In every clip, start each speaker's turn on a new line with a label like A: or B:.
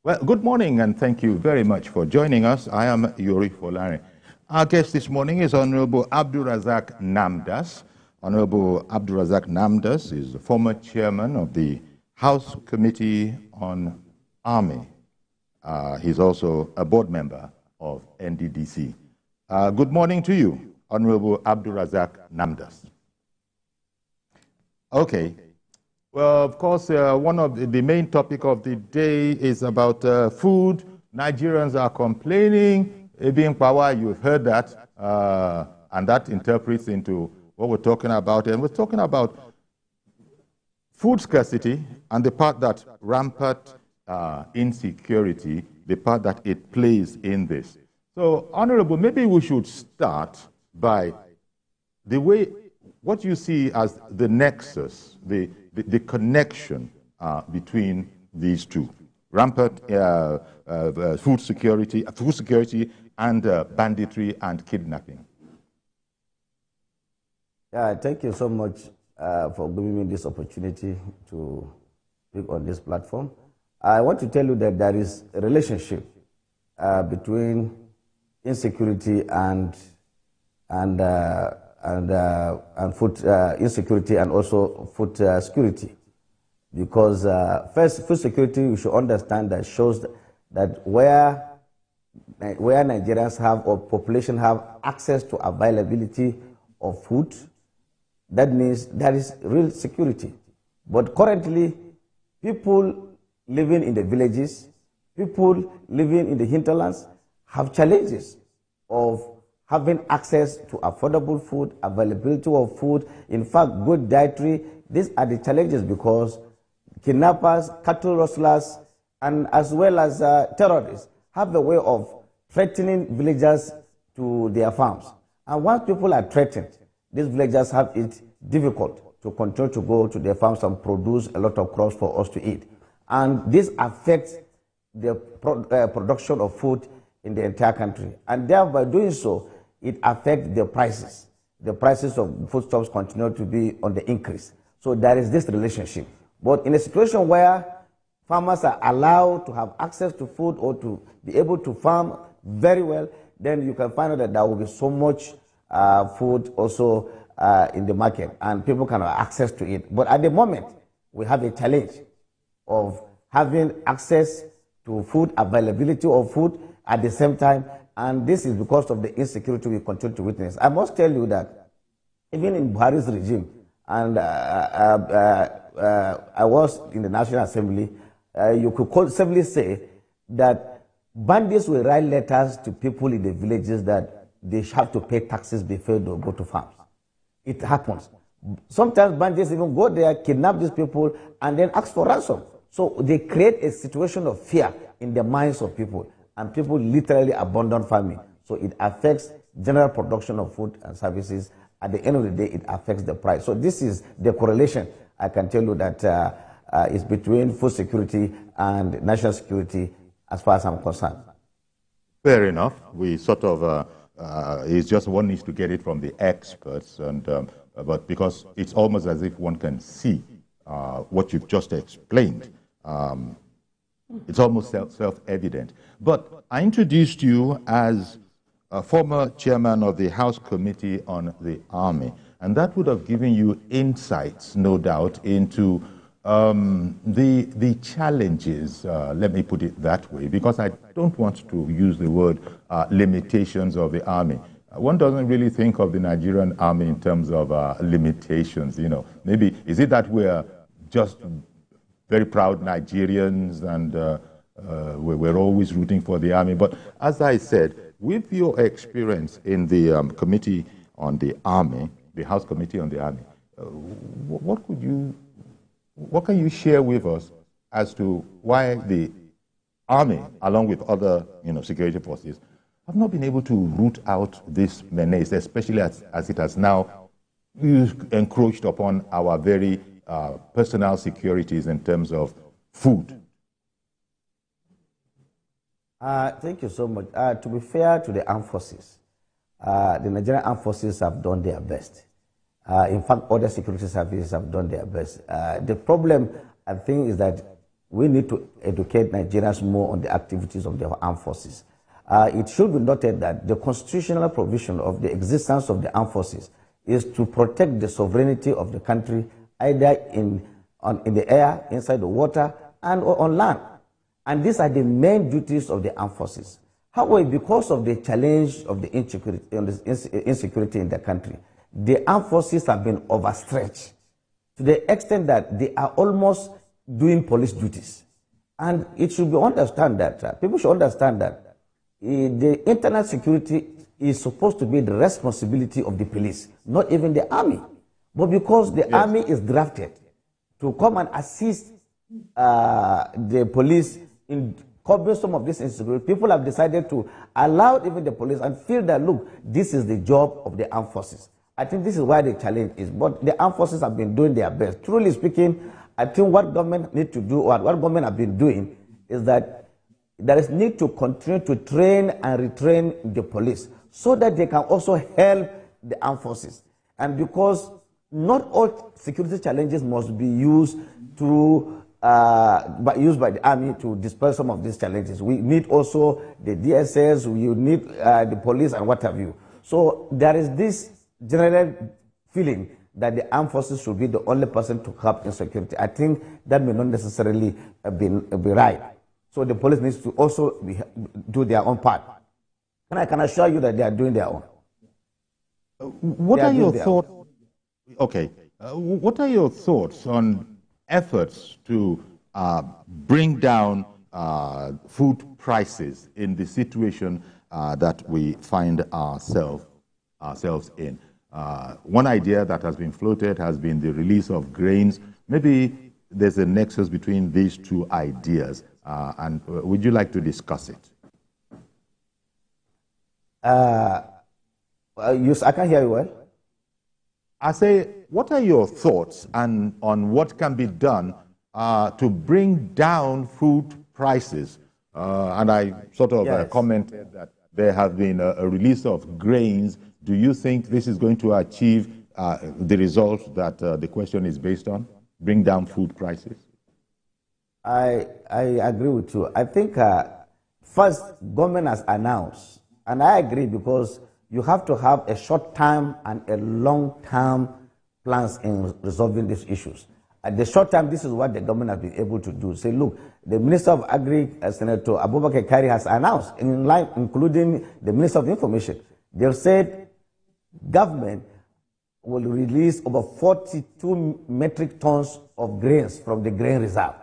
A: Well, good morning, and thank you very much for joining us. I am Youri Folarin. Our guest this morning is Honorable Abdulrazaq Namdas. Honorable Abdulrazaq Namdas is the former chairman of the House Committee on Army. He's also a board member of NDDC. Good morning to you, Honorable Abdulrazaq Namdas. Okay. Well, of course, one of the main topic of the day is about food. Nigerians are complaining. Being power, you've heard that, and that interprets into what we're talking about. And we're talking about food scarcity and the part that rampant insecurity, the part that it plays in this. So, Honorable, maybe we should start by the way, what you see as the nexus, the connection between these two, rampant food security and banditry and kidnapping.
B: Yeah, thank you so much for giving me this opportunity to speak on this platform. I want to tell you that there is a relationship between insecurity and food insecurity and also food security. Because first, food security, you should understand that shows that where Nigerians have or population have access to availability of food, that means there is real security. But currently, people living in the villages, people living in the hinterlands have challenges of having access to affordable food, availability of food, in fact, good dietary. These are the challenges because kidnappers, cattle rustlers, and as well as terrorists have a way of threatening villagers to their farms. And once people are threatened, these villagers have it difficult to continue to go to their farms and produce a lot of crops for us to eat. And this affects the production of food in the entire country. And thereby doing so, it affects the prices. The prices of foodstuffs continue to be on the increase. So there is this relationship. But in a situation where farmers are allowed to have access to food or to be able to farm very well, then you can find out that there will be so much food also in the market and people can have access to it. But at the moment, we have a challenge of having access to food, availability of food at the same time, and this is because of the insecurity we continue to witness. I must tell you that even in Buharis regime, and I was in the National Assembly, you could simply say that bandits will write letters to people in the villages that they have to pay taxes before they go to farms. It happens. Sometimes bandits even go there, kidnap these people, and then ask for ransom. So they create a situation of fear in the minds of people, and people literally abandon farming. So it affects general production of food and services. At the end of the day, it affects the price. So this is the correlation I can tell you that is between food security and national security as far as I'm concerned.
A: Fair enough. We sort of, it's just one needs to get it from the experts, and but because it's almost as if one can see what you've just explained. It's almost self-evident. But I introduced you as a former chairman of the House Committee on the Army, and that would have given you insights, no doubt, into the challenges, let me put it that way, because I don't want to use the word limitations of the Army. One doesn't really think of the Nigerian Army in terms of limitations, you know. Maybe, is it that we're just very proud Nigerians and we're always rooting for the Army? But as I said, with your experience in the Committee on the Army, the House Committee on the Army, what can you share with us as to why the Army, along with other security forces, have not been able to root out this menace, especially as it has now encroached upon our very personal securities in terms of food?
B: Thank you so much. To be fair to the armed forces, the Nigerian armed forces have done their best. In fact, other security services have done their best. The problem, I think, is that we need to educate Nigerians more on the activities of the armed forces. It should be noted that the constitutional provision of the existence of the armed forces is to protect the sovereignty of the country, either in the air, inside the water, and or on land. And these are the main duties of the armed forces. However, because of the challenge of the insecurity in the country, the armed forces have been overstretched to the extent that they are almost doing police duties. And it should be understood that, people should understand that the internal security is supposed to be the responsibility of the police, not even the army. But because the army is drafted to come and assist the police in curbing some of this insecurity, people have decided to allow even the police and feel that, look, this is the job of the armed forces. I think this is why the challenge is. But the armed forces have been doing their best. Truly speaking, I think what government need to do, or what government have been doing, is that there is need to continue to train and retrain the police so that they can also help the armed forces. And because not all security challenges must be used to used by the army to dispel some of these challenges. We need also the DSS, we need the police and what have you. So there is this general feeling that the armed forces should be the only person to curb insecurity. I think that may not necessarily be right. So the police needs to also do their own part. And I can assure you that they are doing their own.
A: What are your thoughts? Okay. What are your thoughts on efforts to bring down food prices in the situation that we find ourselves in? One idea that has been floated has been the release of grains. Maybe there's a nexus between these two ideas, and would you like to discuss it?
B: I can't hear you well.
A: I say, what are your thoughts on what can be done to bring down food prices? And I sort of commented that there have been a release of grains. Do you think this is going to achieve the result that the question is based on, bring down food prices?
B: I agree with you. I think first, government has announced, and I agree, because you have to have a short-term and a long-term plans in resolving these issues. At the short term, this is what the government has been able to do. Say, look, the Minister of Agri, Senator Abubakar Kari, has announced, in line, including the Minister of Information, they've said government will release over 42 metric tons of grains from the grain reserve.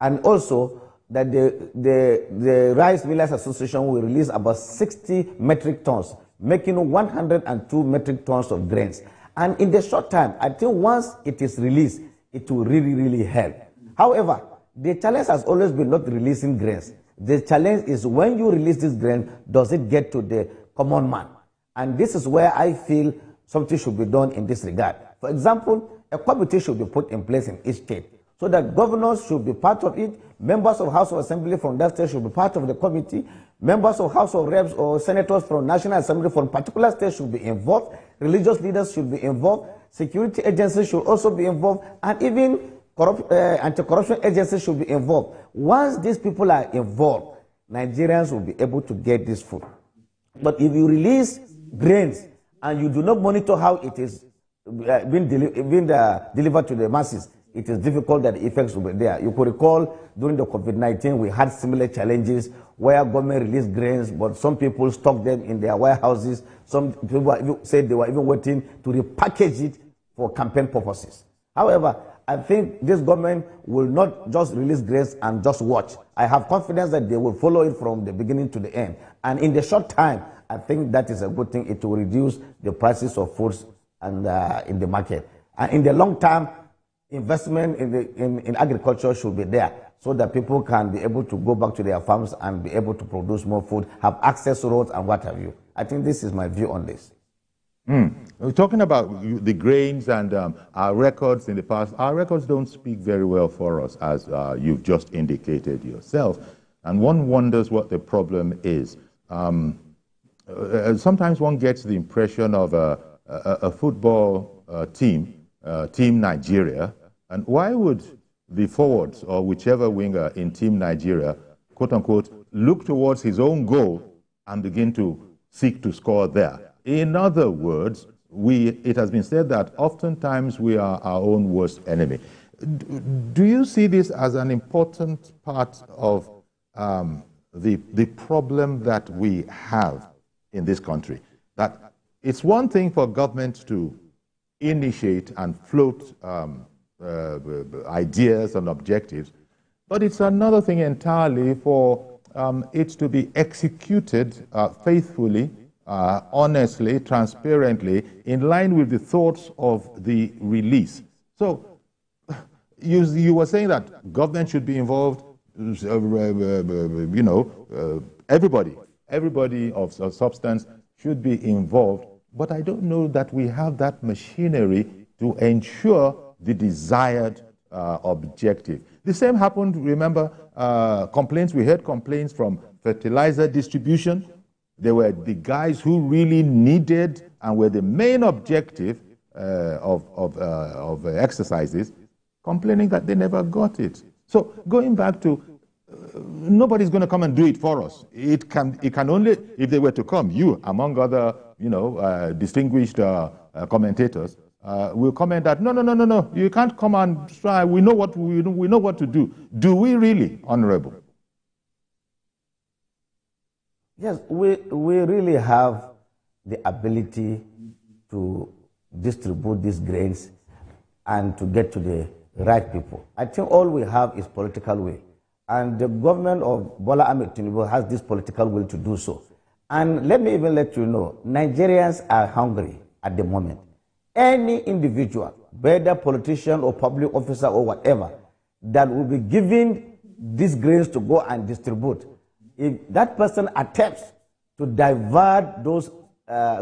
B: And also that the Rice Millers Association will release about 60 metric tons, making 102 metric tons of grains. And in the short time, I think once it is released, it will really, really help. However, the challenge has always been not releasing grains. The challenge is when you release this grain, does it get to the common man? And this is where I feel something should be done in this regard. For example, a committee should be put in place in each state so that governors should be part of it, members of House of Assembly from that state should be part of the committee, members of House of Reps or senators from National Assembly from particular states should be involved, religious leaders should be involved, security agencies should also be involved, and even anti-corruption agencies should be involved. Once these people are involved, Nigerians will be able to get this food. But if you release grains and you do not monitor how it is being delivered to the masses, it is difficult that the effects will be there. You could recall during the COVID-19, we had similar challenges where government released grains, but some people stocked them in their warehouses. Some people said they were even waiting to repackage it for campaign purposes. However, I think this government will not just release grains and just watch. I have confidence that they will follow it from the beginning to the end. And in the short time, I think that is a good thing. It will reduce the prices of foods and in the market. And in the long term, investment in agriculture should be there so that people can be able to go back to their farms and be able to produce more food, have access to roads and what have you. I think this is my view on this.
A: We're talking about the grains and our records in the past. Our records don't speak very well for us, as you've just indicated yourself. And one wonders what the problem is. Sometimes one gets the impression of a football team, Team Nigeria, and why would the forwards or whichever winger in Team Nigeria, quote unquote, look towards his own goal and begin to seek to score there. In other words, it has been said that oftentimes we are our own worst enemy. Do you see this as an important part of the problem that we have in this country? That it's one thing for government to initiate and float ideas and objectives, but it's another thing entirely for it to be executed faithfully, honestly, transparently, in line with the thoughts of the release. So you were saying that government should be involved, everybody of substance should be involved, but I don't know that we have that machinery to ensure the desired objective. The same happened, remember, complaints, we heard complaints from fertilizer distribution. They were the guys who really needed and were the main objective of exercises, complaining that they never got it. So going back to, nobody's going to come and do it for us. It can only, if they were to come, you, among other, distinguished commentators, will comment that, no, you can't come and try. We know what to do. Do we really, Honorable?
B: Yes, we really have the ability to distribute these grains and to get to the right people. I think all we have is political will. And the government of Bola Ahmed Tinubu has this political will to do so. And let me even let you know, Nigerians are hungry at the moment. Any individual, whether politician or public officer or whatever, that will be given these grains to go and distribute, if that person attempts to divert those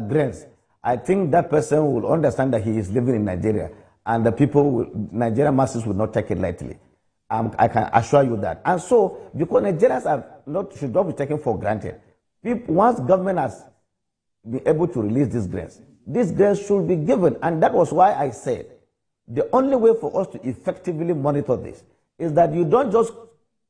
B: grains, I think that person will understand that he is living in Nigeria, and the people, Nigerian masses, will not take it lightly. I can assure you that. And so, because Nigerians should not be taken for granted, once government has been able to release these grains should be given. And that was why I said the only way for us to effectively monitor this is that you don't just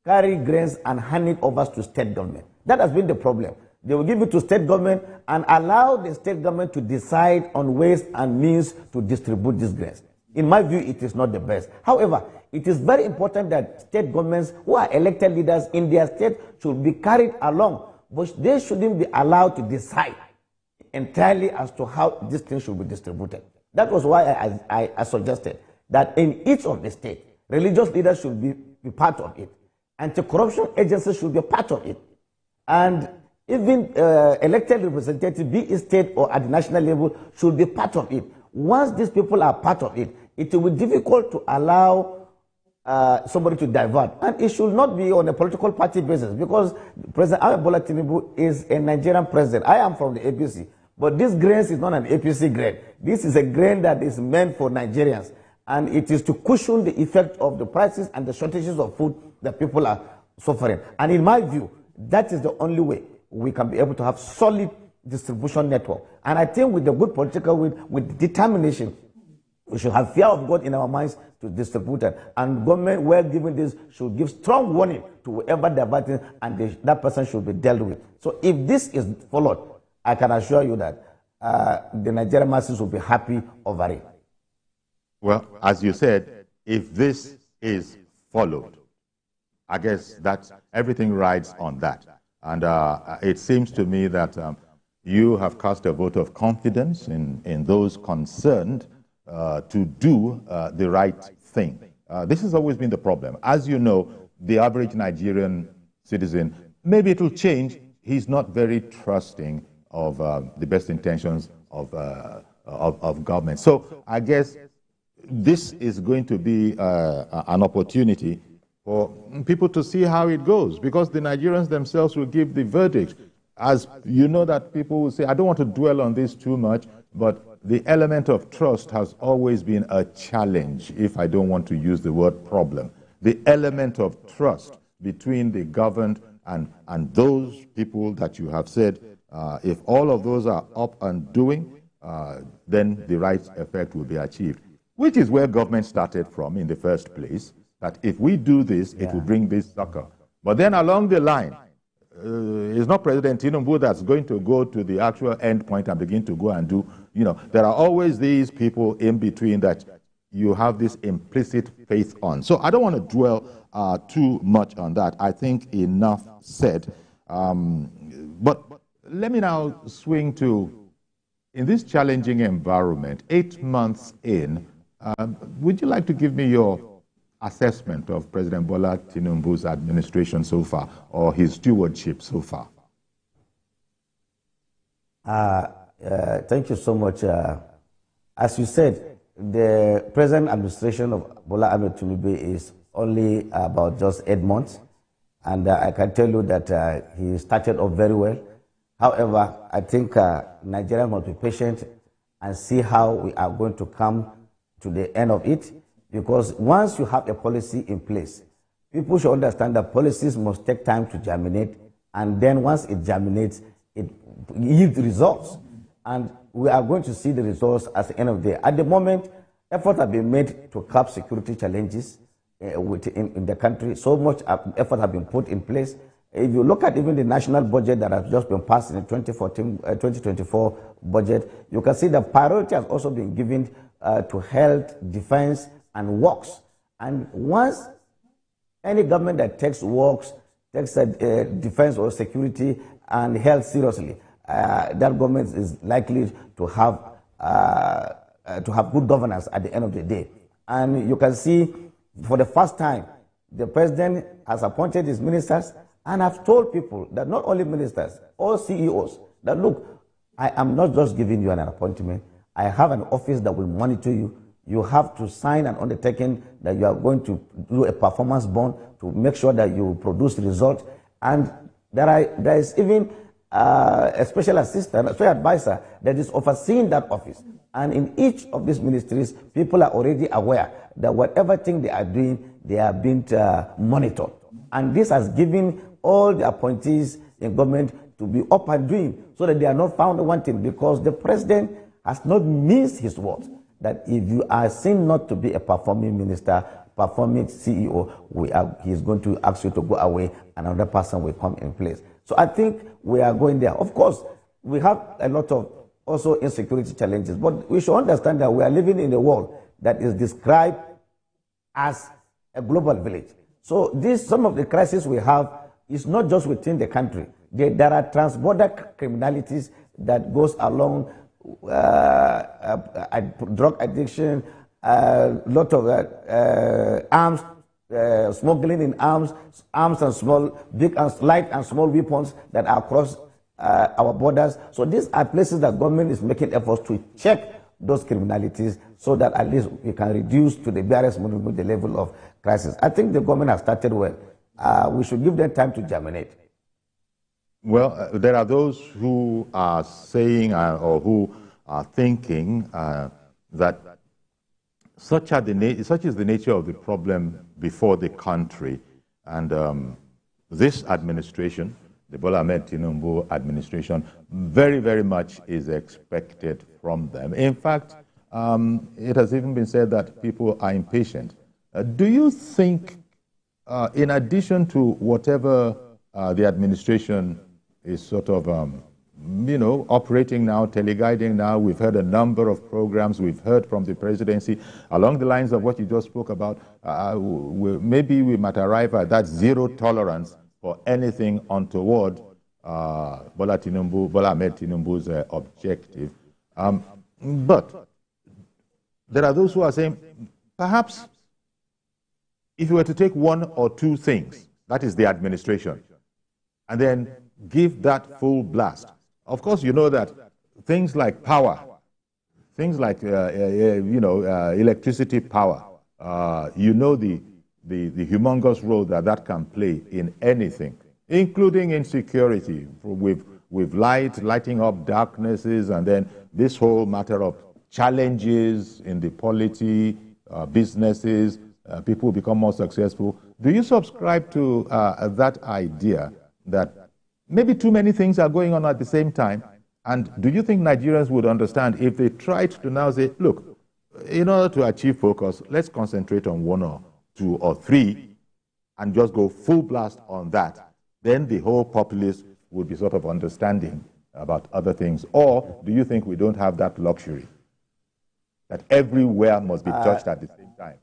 B: carry grains and hand it over to state government. That has been the problem. They will give it to state government and allow the state government to decide on ways and means to distribute these grains. In my view, it is not the best. However, it is very important that state governments who are elected leaders in their state should be carried along, but they shouldn't be allowed to decide entirely as to how this thing should be distributed. That was why I suggested that in each of the states, religious leaders should be part of it. Anti-corruption agencies should be part of it. And even elected representatives, be it state or at the national level, should be part of it. Once these people are part of it, it will be difficult to allow somebody to divert. And it should not be on a political party basis, because President Bola Tinubu is a Nigerian president. I am from the APC, but this grain is not an APC grain. This is a grain that is meant for Nigerians, and it is to cushion the effect of the prices and the shortages of food that people are suffering. And in my view, that is the only way we can be able to have solid distribution network. And I think with the good political will, with determination, we should have fear of God in our minds to distribute it. And government, where given this, should give strong warning to whoever diverting, and that person should be dealt with. So if this is followed, I can assure you that the Nigerian masses will be happy over it.
A: Well, as you said, if this is followed, I guess that everything rides on that. And it seems to me that you have cast a vote of confidence in those concerned to do the right thing. This has always been the problem. As you know, the average Nigerian citizen, maybe it will change, he's not very trusting of the best intentions of government. So I guess this is going to be an opportunity for people to see how it goes, because the Nigerians themselves will give the verdict. As you know, that people will say, I don't want to dwell on this too much, but the element of trust has always been a challenge, if I don't want to use the word problem. The element of trust between the governed and those people that you have said, if all of those are up and doing, then the right effect will be achieved, which is where government started from in the first place. that if we do this, it will bring this succor. But then along the line, it's not President Tinubu that's going to go to the actual end point and begin to go and do, there are always these people in between that you have this implicit faith on. So I don't want to dwell too much on that. I think enough said. But let me now swing to, in this challenging environment, 8 months in, would you like to give me your assessment of President Bola Tinubu's administration so far, or his stewardship so far?
B: Thank you so much. As you said, the present administration of Bola Ahmed Tinubu is only about just 8 months, and I can tell you that he started off very well. However, I think Nigerians must be patient and see how we are going to come to the end of it, because once you have a policy in place, people should understand that policies must take time to germinate, and then once it germinates, it yields results. And we are going to see the results at the end of the day. At the moment, efforts have been made to curb security challenges in the country. So much effort has been put in place. If you look at even the national budget that has just been passed in the 2024 budget, you can see the priority has also been given to health, defense, and works. And once any government that takes works, takes defense or security and health seriously, that government is likely to have good governance at the end of the day. And you can see, for the first time, the president has appointed his ministers and have told people that not only ministers, all CEOs, that look, I am not just giving you an appointment. I have an office that will monitor you. You have to sign an undertaking that you are going to do a performance bond to make sure that you produce results. And there is even a special assistant, a special advisor that is overseeing that office. And in each of these ministries, people are already aware that whatever thing they are doing, they are being monitored. And this has given all the appointees in government to be up and doing, so that they are not found wanting, because the president has not missed his word that if you are seen not to be a performing minister, performing CEO, he is going to ask you to go away and another person will come in place. So I think we are going there. Of course, we have a lot of also insecurity challenges, but we should understand that we are living in a world that is described as a global village. So some of the crises we have is not just within the country. There are transborder criminalities that goes along drug addiction, a lot of arms, smuggling in arms and small, big and light and small weapons that are across our borders. So these are places that government is making efforts to check those criminalities so that at least we can reduce to the barest minimum the level of crisis. I think the government has started well. We should give them time to germinate.
A: Well, there are those who are saying or who are thinking that such is the nature of the problem before the country, and this administration, the Bola Ahmed Tinubu administration, very, very much is expected from them. In fact, it has even been said that people are impatient. Do you think, in addition to whatever the administration is sort of, operating now, teleguiding now, we've heard a number of programs, we've heard from the presidency, along the lines of what you just spoke about, maybe we might arrive at that zero tolerance for anything untoward Bola Ahmed Tinubu's objective. But there are those who are saying, perhaps if you were to take one or two things, that is the administration, and then give that full blast. Of course, you know that things like power, things like electricity power, the humongous role that can play in anything, including in security, with lighting up darknesses, and then this whole matter of challenges in the polity, businesses, people become more successful. Do you subscribe to that idea that maybe too many things are going on at the same time? And do you think Nigerians would understand if they tried to now say, look, in order to achieve focus, let's concentrate on one or 2 or 3 and just go full blast on that, then the whole populace would be sort of understanding about other things? Or do you think we don't have that luxury, that everywhere must be touched at the same time?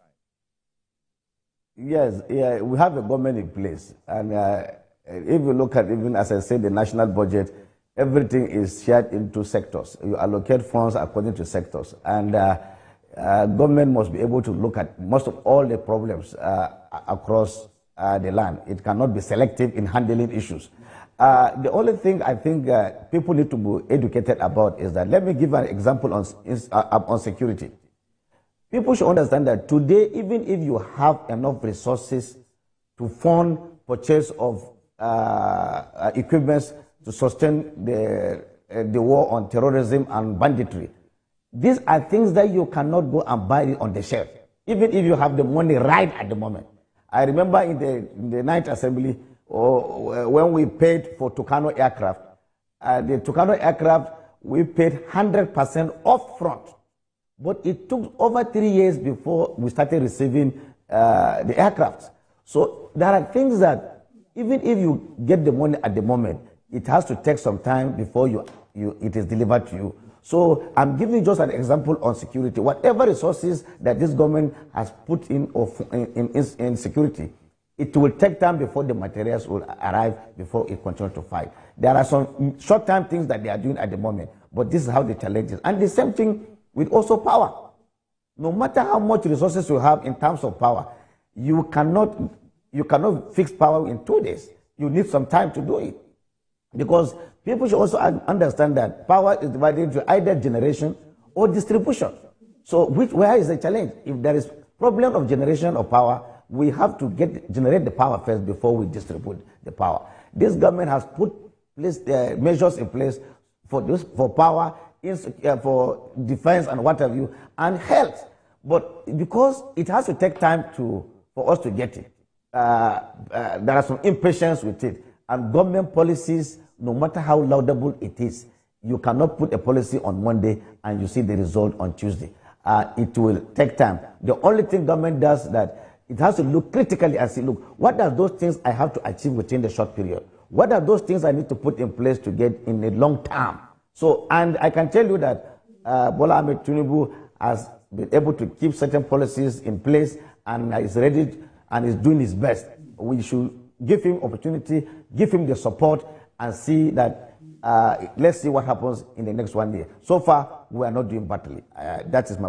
B: Yes, yeah, we have a government in place. And if you look at, even as I said, the national budget, everything is shared into sectors. You allocate funds according to sectors. And government must be able to look at most of all the problems across the land. It cannot be selective in handling issues. The only thing I think people need to be educated about is that, let me give an example on security. People should understand that today, even if you have enough resources to fund purchase of equipment to sustain the war on terrorism and banditry, these are things that you cannot go and buy it on the shelf, even if you have the money right at the moment. I remember in the Ninth Assembly, when we paid for Tucano aircraft, the Tucano aircraft, we paid 100% up front. But it took over 3 years before we started receiving the aircraft. So there are things that, even if you get the money at the moment, it has to take some time before it is delivered to you. So I'm giving just an example on security. Whatever resources that this government has put in security, it will take time before the materials will arrive, before it continues to fight. There are some short-term things that they are doing at the moment, but this is how the challenge is. And the same thing with also power. No matter how much resources you have in terms of power, you cannot fix power in 2 days. You need some time to do it. Because people should also understand that power is divided into either generation or distribution. So where is the challenge? If there is problem of generation of power, we have to generate the power first before we distribute the power. This government has put measures in place for power, for defense and what have you, and health. But because it has to take time for us to get it, there are some impatience with it. And government policies, no matter how laudable it is, you cannot put a policy on Monday and you see the result on Tuesday. It will take time. The only thing government does that it has to look critically and say, look, what are those things I have to achieve within the short period? What are those things I need to put in place to get in the long term? So, and I can tell you that Bola Ahmed Tinubu has been able to keep certain policies in place and is ready and is doing his best. We should give him opportunity, give him the support, and see that, let's see what happens in the next 1 year. So far, we are not doing badly. That is my point.